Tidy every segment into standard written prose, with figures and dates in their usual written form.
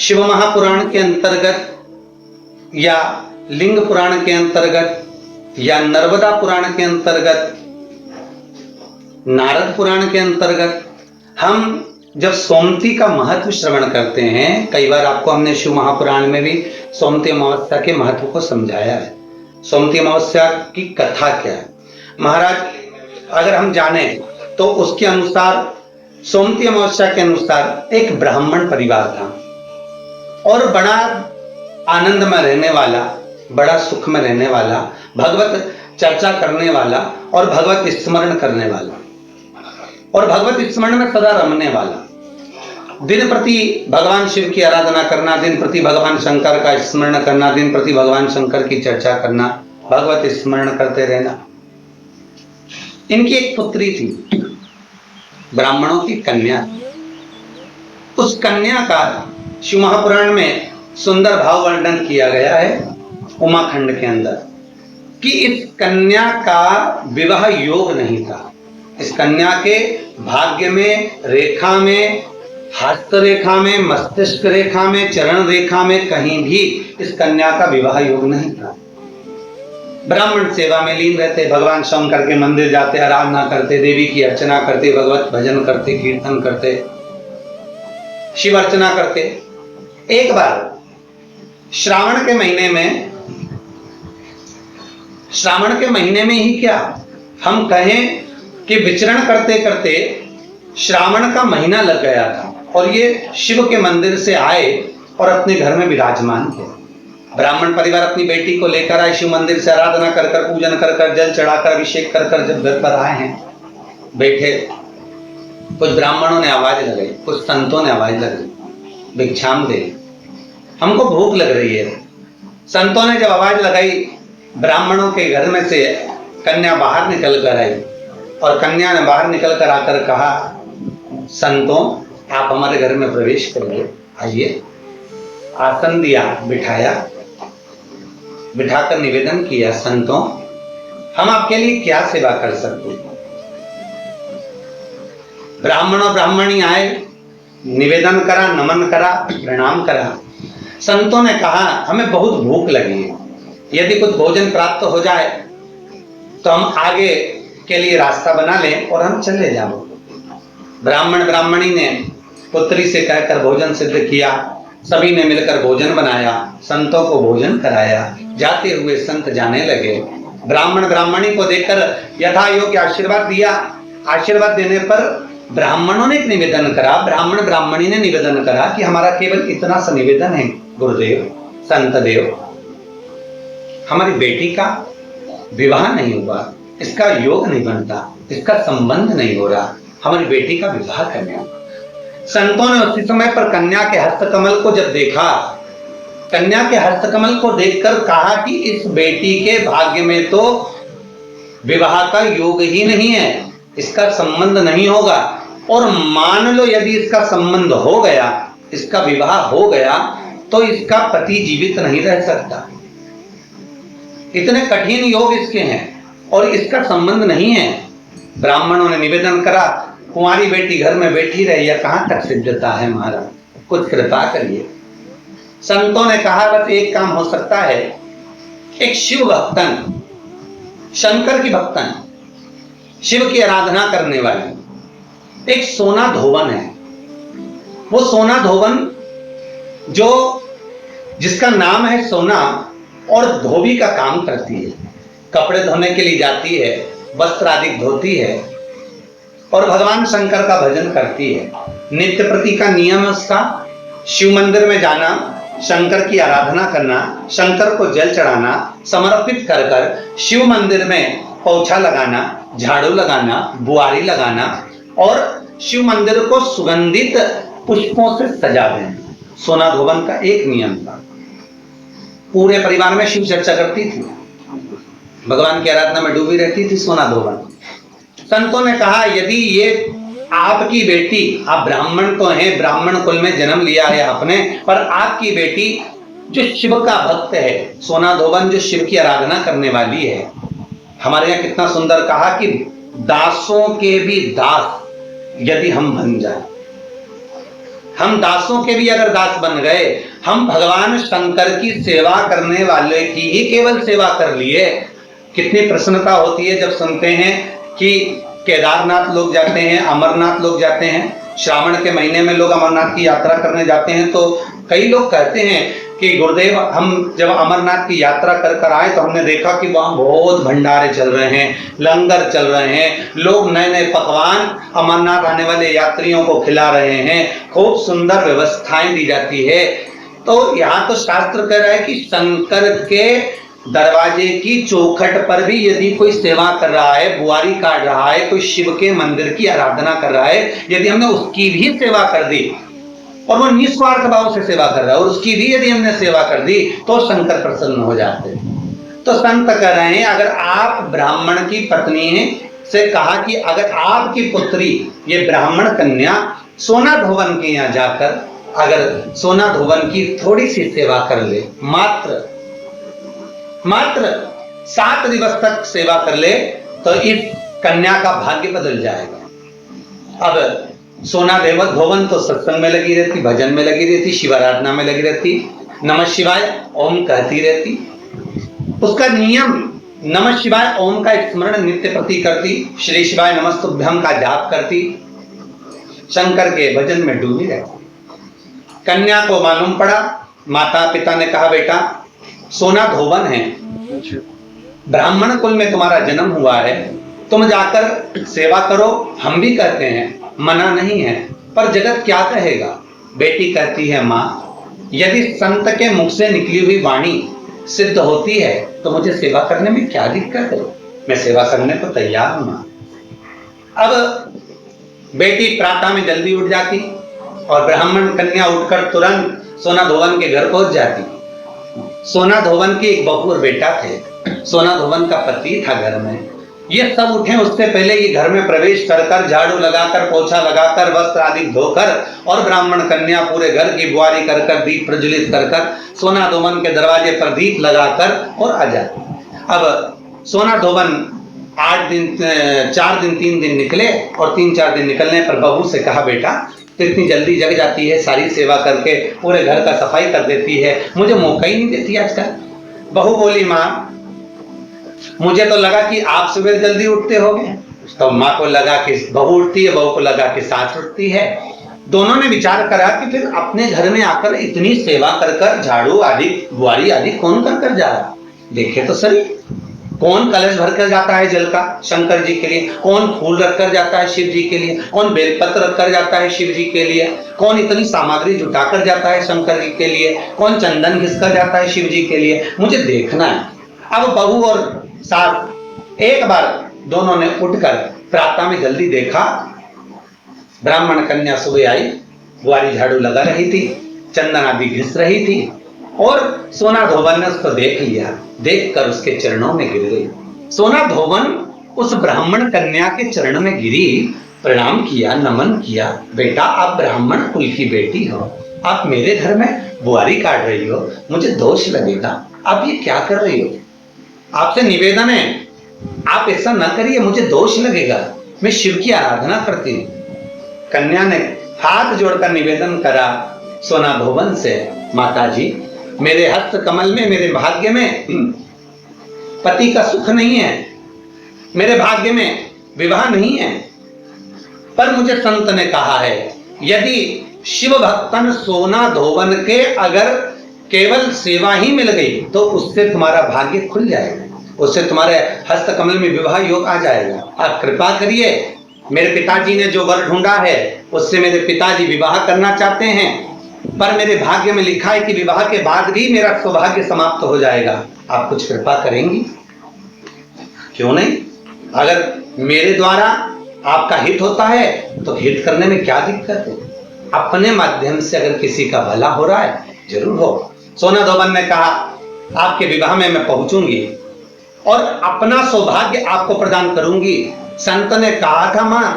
शिव महापुराण के अंतर्गत या लिंग पुराण के अंतर्गत या नर्मदा पुराण के अंतर्गत, नारद पुराण के अंतर्गत हम जब सोमती का महत्व श्रवण करते हैं, कई बार आपको हमने शिव महापुराण में भी सोमती अमावस्या के महत्व को समझाया है। सोमती अमावस्या की कथा क्या है महाराज, अगर हम जाने तो उसके अनुसार, सोमती अमावस्या के अनुसार एक ब्राह्मण परिवार था और बड़ा आनंद में रहने वाला, बड़ा सुख में रहने वाला, भगवत चर्चा करने वाला और भगवत स्मरण करने वाला और भगवत स्मरण में सदा रमने वाला, दिन प्रति भगवान शिव की आराधना करना, दिन प्रति भगवान शंकर का स्मरण करना, दिन प्रति भगवान शंकर की चर्चा करना, भगवत स्मरण करते रहना। इनकी एक पुत्री थी, ब्राह्मणों की कन्या। उस कन्या का शिव महापुराण में सुंदर भाव वर्णन किया गया है उमाखंड के अंदर कि इस कन्या का विवाह योग नहीं था। इस कन्या के भाग्य में, रेखा में, हस्त रेखा में, मस्तिष्क रेखा में, चरण रेखा में कहीं भी इस कन्या का विवाह योग नहीं था। ब्राह्मण सेवा में लीन रहते, भगवान शंकर के मंदिर जाते, आराधना करते, देवी की अर्चना करते, भगवत भजन करते, कीर्तन करते, शिव अर्चना करते। एक बार श्रावण के महीने में ही क्या हम कहें कि विचरण करते करते श्रावण का महीना लग गया था और ये शिव के मंदिर से आए और अपने घर में विराजमान थे। ब्राह्मण परिवार अपनी बेटी को लेकर आए, शिव मंदिर से आराधना कर कर, पूजन कर कर, जल चढ़ाकर, अभिषेक कर कर जब घर पर आए हैं, बैठे, कुछ ब्राह्मणों ने आवाज लगाई, कुछ संतों ने आवाज लगाई, भिक्षाम दे, हमको भूख लग रही है। संतों ने जब आवाज लगाई, ब्राह्मणों के घर में से कन्या बाहर निकल कर आई और कन्या ने बाहर निकल कर आकर कहा, संतों आप हमारे घर में प्रवेश करिए, आइए। आसन दिया, बिठाया, बिठाकर निवेदन किया, संतों हम आपके लिए क्या सेवा कर सकते हैं। ब्राह्मण और ब्राह्मणी आए, निवेदन करा, नमन करा, प्रणाम करा। संतों ने कहा हमें बहुत भूख लगी है, यदि कुछ भोजन प्राप्त हो जाए तो हम आगे के लिए रास्ता बना लें और हम चले जाओ। ब्राह्मण ब्राह्मणी ने पुत्री से कहकर भोजन सिद्ध किया, सभी ने मिलकर भोजन बनाया, संतों को भोजन कराया। जाते हुए संत जाने लगे। ब्राह्मण ब्राह्मणी को देखकर यथा योग्य आशीर्वाद दिया। आशीर्वाद देने पर ब्राह्मणों ने एक निवेदन करा, ब्राह्मण ब्राह्मणी ने निवेदन करा कि हमारा केवल इतना सा निवेदन है गुरुदेव, संत देव, हमारी बेटी का विवाह नहीं हुआ, इसका योग नहीं बनता, इसका संबंध नहीं हो रहा, हमारी बेटी का विवाह करना। संतों ने उसी समय पर कन्या के हस्तकमल को जब देखा, कन्या के हस्तकमल को देखकर कहा कि इस बेटी के भाग्य में तो विवाह का योग ही नहीं है, इसका संबंध नहीं होगा, और मान लो यदि इसका संबंध हो गया, इसका विवाह हो गया, तो इसका पति जीवित नहीं रह सकता। इतने कठिन योग इसके हैं और इसका संबंध नहीं है। ब्राह्मणों ने निवेदन करा, कुंवारी बेटी घर में बैठी रही है, कहां तक सिद्धता है महाराज, कुछ कृपा करिए। संतों ने कहा बस एक काम हो सकता है, एक शिव भक्तन, शंकर की भक्तन, शिव की आराधना करने वाली एक सोना धोवन है। वो सोना धोवन जो जिसका नाम है सोना और धोबी का काम करती है, कपड़े धोने के लिए जाती है, वस्त्र आदि धोती है और भगवान शंकर का भजन करती है। नित्य प्रति का नियम है उसका, शिव मंदिर में जाना, शंकर की आराधना करना, शंकर को जल चढ़ाना, समर्पित कर कर शिव मंदिर में पोछा लगाना, झाड़ू लगाना, बुआरी लगाना और शिव मंदिर को सुगंधित पुष्पों से सजा देना। सोना धोवन का एक नियम था। पूरे परिवार में शिव चर्चा करती थी, भगवान की आराधना में डूबी रहती थी सोना धोवन। संतों ने कहा यदि ये आपकी बेटी, आप ब्राह्मण तो हैं, ब्राह्मण कुल में जन्म लिया है आपने, पर आपकी बेटी जो शिव का भक्त है, सोना धोवन जो शिव की आराधना करने वाली है, हमारे यहाँ कितना सुंदर कहा कि दासों के भी दास यदि हम बन जाए, हम दासों के भी अगर दास बन गए, हम भगवान शंकर की सेवा करने वाले की ही केवल सेवा कर लिए। कितनी प्रसन्नता होती है जब सुनते हैं कि केदारनाथ लोग जाते हैं, अमरनाथ लोग जाते हैं, श्रावण के महीने में लोग अमरनाथ की यात्रा करने जाते हैं, तो कई लोग कहते हैं कि गुरुदेव हम जब अमरनाथ की यात्रा कर कर आए तो हमने देखा कि वहाँ बहुत भंडारे चल रहे हैं, लंगर चल रहे हैं, लोग नए नए पकवान अमरनाथ आने वाले यात्रियों को खिला रहे हैं, खूब सुंदर व्यवस्थाएं दी जाती है। तो यहाँ तो शास्त्र कह रहा है कि शंकर के दरवाजे की चौखट पर भी यदि कोई सेवा कर रहा है, बुआरी काट रहा है, कोई शिव के मंदिर की आराधना कर रहा है, यदि हमने उसकी भी सेवा कर दी और वो निस्वार्थ भाव से सेवा कर रहा है और उसकी भी यदि हमने सेवा कर दी तो शंकर प्रसन्न हो जाते हैं। तो संत कह रहे हैं अगर आप ब्राह्मण की पत्नी हैं से कहा कि अगर आपकी पुत्री ये ब्राह्मण कन्या सोना धोवन के यहाँ जाकर अगर सोना धोवन की थोड़ी सी सेवा कर ले, मात्र 7 दिवस तक सेवा कर ले, तो इस कन्या का भाग्य बदल जाएगा। अब सोना धोवन तो सत्संग में लगी रहती, भजन में लगी रहती, शिवाराधना में लगी रहती, नमः शिवाय ओम कहती रहती, उसका नियम नमः शिवाय ओम का स्मरण नित्य प्रति करती, श्री शिवाय नमस्तुभ्यम का जाप करती, शंकर के भजन में डूबी रहती। कन्या को मालूम पड़ा, माता पिता ने कहा बेटा सोना धोवन है, ब्राह्मण कुल में तुम्हारा जन्म हुआ है, तुम जाकर सेवा करो, हम भी कहते हैं, मना नहीं है, पर जगत क्या कहेगा। बेटी कहती है माँ यदि संत के मुख से निकली हुई वाणी सिद्ध होती है तो मुझे सेवा करने में क्या दिक्कत है, मैं सेवा करने को तैयार हूं माँ। अब बेटी प्रातः में जल्दी उठ जाती और ब्राह्मण कन्या उठकर तुरंत सोना धोवन के घर पहुंच जाती। सोना धोवन की एक बहू और बेटा थे, सोना धोवन का पति था घर में। ये सब उठे उससे पहले ये घर में प्रवेश कर कर झाड़ू लगाकर, पोछा लगाकर, वस्त्र आदि धोकर और ब्राह्मण कन्या पूरे घर की बुआरी कर कर, दीप प्रज्वलित कर कर, सोना धोवन के दरवाजे पर दीप लगाकर और आ जाती। अब सोना धोवन 8 दिन 4 दिन 3 दिन निकले और 3-4 दिन निकलने पर बहू से कहा बेटा तो इतनी जल्दी जग जाती है, सारी सेवा करके पूरे घर का सफाई कर देती है, मुझे मौका ही नहीं देती आजकल। बहू बोली माँ मुझे तो लगा कि आप सुबह जल्दी उठते होगे। तो माँ को लगा कि बहू उठती है, बहू को लगा कि सास उठती है। दोनों ने विचार करा कि फिर अपने घर में आकर इतनी सेवा कर कर, झाड़ू आदि बुआरी आदि कौन कर कर जा रहा, देखे तो सही। कौन कलश भर कर जाता है जल का शंकर जी के लिए, कौन फूल रख कर जाता है शिव जी के लिए, कौन बेलपत्र रख कर जाता है शिव जी के लिए, कौन इतनी सामग्री जुटा कर जाता है शंकर जी के लिए, कौन चंदन घिस कर जाता है शिव जी के लिए, मुझे देखना है। अब बहू और सास एक बार दोनों ने उठकर प्रातः में जल्दी देखा, ब्राह्मण कन्या सुबह आई, बुआरी झाड़ू लगा रही थी, चंदन आदि घिस रही थी और सोना धोवन ने उसको देख लिया, देखकर उसके चरणों में गिर गई। सोना धोवन उस ब्राह्मण कन्या के चरण में गिरी, प्रणाम किया, नमन किया, बेटा आप ब्राह्मण कुल की बेटी हो, आप मेरे घर में बुआरी काट रही हो, मुझे दोष लगेगा, आप ये क्या कर रही हो, आपसे निवेदन है आप ऐसा न करिए, मुझे दोष लगेगा, मैं शिव की आराधना करती हूँ। कन्या ने हाथ जोड़कर निवेदन करा सोना धोवन से, माता जी मेरे हस्त कमल में, मेरे भाग्य में पति का सुख नहीं है, मेरे भाग्य में विवाह नहीं है, पर मुझे संत ने कहा है यदि शिव भक्तन सोना धोवन के अगर केवल सेवा ही मिल गई तो उससे तुम्हारा भाग्य खुल जाएगा, उससे तुम्हारे हस्त कमल में विवाह योग आ जाएगा। आप कृपा करिए, मेरे पिताजी ने जो वर ढूंढा है उससे मेरे पिताजी विवाह करना चाहते हैं, पर मेरे भाग्य में लिखा है कि विवाह के बाद भी मेरा सौभाग्य समाप्त हो जाएगा, आप कुछ कृपा करेंगी? क्यों नहीं, अगर मेरे द्वारा आपका हित होता है तो हित करने में क्या दिक्कत है, अपने माध्यम से अगर किसी का भला हो रहा है जरूर हो। सोना धोवन ने कहा आपके विवाह में मैं पहुंचूंगी और अपना सौभाग्य आपको प्रदान करूंगी। संत ने कहा था मां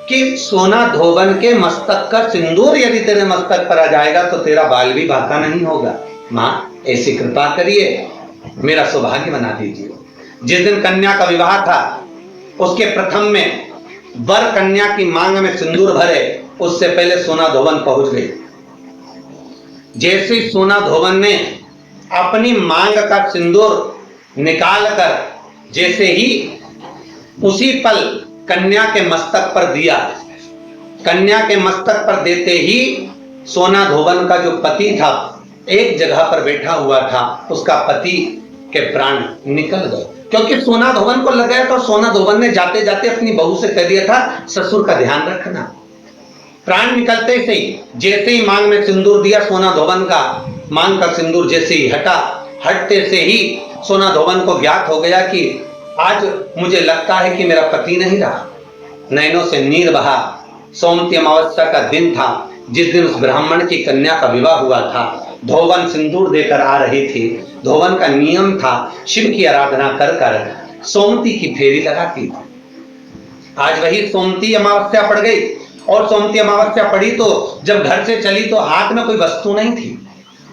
कि सोना धोवन के मस्तक का सिंदूर यदि तेरे मस्तक पर आ जाएगा तो तेरा बाल भी बांका नहीं होगा। मां ऐसी कृपा करिए, मेरा सौभाग्य बना दीजिए। जिस दिन कन्या का विवाह था उसके प्रथम में वर कन्या की मांग में सिंदूर भरे, उससे पहले सोना धोवन पहुंच गई। जैसे सोना धोबन ने अपनी मांग का सिंदूर निकालकर जैसे ही उसी पल कन्या के मस्तक पर दिया, कन्या के मस्तक पर देते ही सोना धोबन का जो पति था, एक जगह पर बैठा हुआ था, उसका पति के प्राण निकल गए। क्योंकि सोना धोबन को लग गया तो सोना धोबन ने जाते जाते अपनी बहू से कह दिया था, ससुर का ध्यान रखना। प्राण निकलते से ही जैसे ही मांग में सिंदूर दिया, सोना धोबन का मांग का सिंदूर जैसे ही हटा, हटते से ही सोना धोबन को ज्ञात हो गया कि आज मुझे लगता है कि मेरा पति नहीं रहा। नैनों से नीर बहा। सोमती अमावस्या का दिन था, जिस दिन उस ब्राह्मण की कन्या का विवाह हुआ था। धोबन सिंदूर देकर आ रही थी। धोबन का नियम था शिव की आराधना कर कर सोमती की फेरी लगाती थी। आज वही सोमती अमावस्या पड़ गई, और सोमती अमावस्या पड़ी तो जब घर से चली तो हाथ में कोई वस्तु नहीं थी।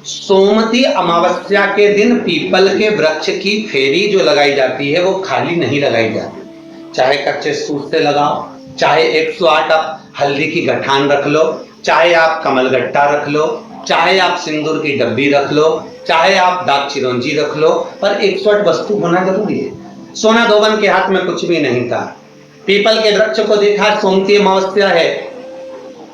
सोमती अमावस्या के दिन पीपल के वृक्ष की फेरी जो लगाई जाती है वो खाली नहीं लगाई जाती। चाहे कच्चे सूत से लगाओ, चाहे 108 आप हल्दी की गठान रख लो, चाहे आप कमलगट्टा रख लो, चाहे आप सिंदूर की डब्बी रख लो, चाहे आप दाग चिरौंजी रख लो, पर 108 वस्तु होना जरूरी है। सोना धोबन के हाथ में कुछ भी नहीं था। पीपल के वृक्ष को देखा, सोमती अमावस्या है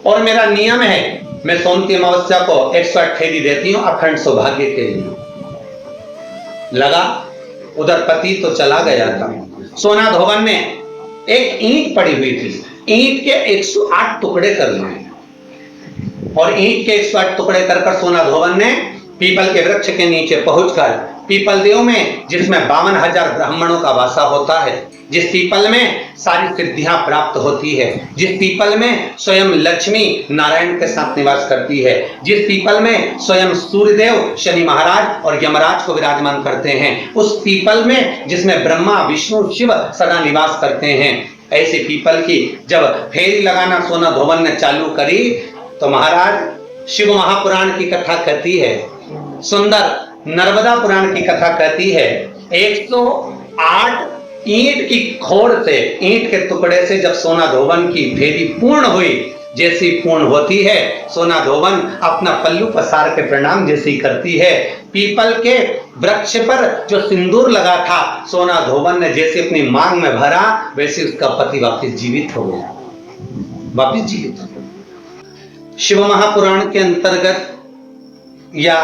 और मेरा नियम है मैं सोमती अमावस्या को 108 फेरी देती हूं अखंड सौभाग्य के लिए। लगा, उधर पति तो चला गया था। सोना धोबन ने एक ईंट पड़ी हुई थी, ईंट के 108 टुकड़े कर लिए, और ईंट के 108 टुकड़े कर सोना धोबन ने पीपल के वृक्ष के नीचे पहुंचकर, पीपल देव में जिसमें 52,000 ब्राह्मणों का वासा होता है, जिस पीपल में सारी सिद्धियां प्राप्त होती है, जिस पीपल में स्वयं लक्ष्मी नारायण के साथ निवास करती है, जिस पीपल में स्वयं सूर्यदेव शनि महाराज और यमराज को विराजमान करते हैं, उस पीपल में जिसमें ब्रह्मा विष्णु शिव सदा निवास करते हैं, ऐसे पीपल की जब फेरी लगाना सोना धोबन ने चालू करी तो महाराज शिव महापुराण की कथा कहती है, सुंदर नर्मदा पुराण की कथा कहती है, 108 ईंट की खोड़ से, ईंट के टुकड़े से जब सोना धोबन की फेरी पूर्ण हुई, जैसी पूर्ण होती है सोना धोबन अपना पल्लू पसार के प्रणाम जैसी करती है। पीपल के वृक्ष पर जो सिंदूर लगा था सोना धोबन ने जैसे अपनी मांग में भरा, वैसे उसका पति वापस जीवित हो गया, वापस जीवित हो गया। शिव महापुराण के अंतर्गत या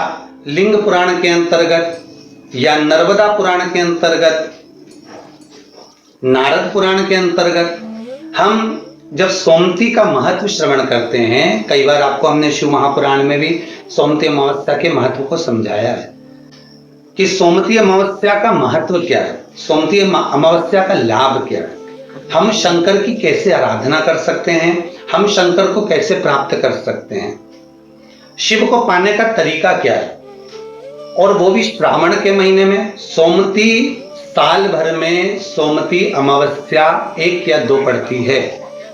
लिंग पुराण के अंतर्गत या नर्मदा पुराण के अंतर्गत, नारद पुराण के अंतर्गत हम जब सोमती का महत्व श्रवण करते हैं, कई बार आपको हमने शिव महापुराण में भी सोमती अमावस्या के महत्व को समझाया है कि सोमती अमावस्या का महत्व क्या है, सोमती अमावस्या का लाभ क्या है, हम शंकर की कैसे आराधना कर सकते हैं, हम शंकर को कैसे प्राप्त कर सकते हैं, शिव को पाने का तरीका क्या है, और वो भी श्रावण के महीने में। सोमती साल भर में सोमती अमावस्या 1 या 2 पड़ती है,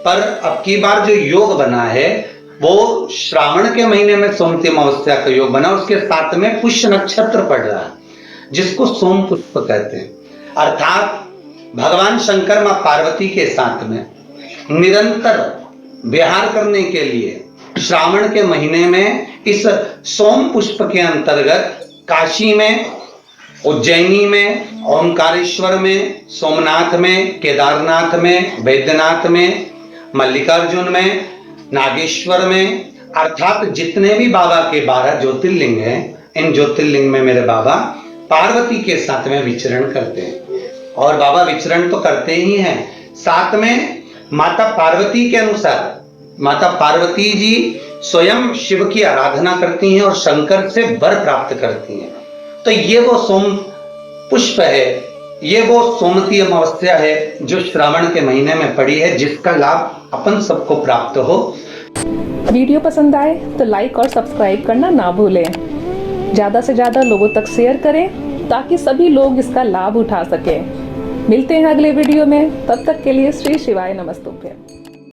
पर अब की बार जो योग बना है वो श्रावण के महीने में सोमती अमावस्या का योग बना, उसके साथ में पुष्य नक्षत्र पड़ रहा है जिसको सोम पुष्प कहते हैं। अर्थात भगवान शंकर मां पार्वती के साथ में निरंतर विहार करने के लिए श्रावण के महीने में इस सोम पुष्प के अंतर्गत काशी में, उज्जैनी में, ओंकारेश्वर में, सोमनाथ में, केदारनाथ में, वैद्यनाथ में, मल्लिकार्जुन में, नागेश्वर में, अर्थात जितने भी बाबा के 12 ज्योतिर्लिंग हैं, इन ज्योतिर्लिंग में मेरे बाबा पार्वती के साथ में विचरण करते हैं। और बाबा विचरण तो करते ही हैं, साथ में माता पार्वती के अनुसार माता पार्वती जी स्वयं शिव की आराधना करती हैं और शंकर से वर प्राप्त करती हैं। तो ये वो सोम पुष्प है, ये वो सोमती अमावस्या है जो श्रावण के महीने में पड़ी है, जिसका लाभ अपन सबको प्राप्त हो। वीडियो पसंद आए तो लाइक और सब्सक्राइब करना ना भूलें। ज़्यादा से ज़्यादा लोगों तक शेयर करें ताकि सभी लोग इसका लाभ उठा सकें। मिलते हैं अगले वीडियो में, तब तक के लिए श्री शिवाय नमस्तुभ्यं।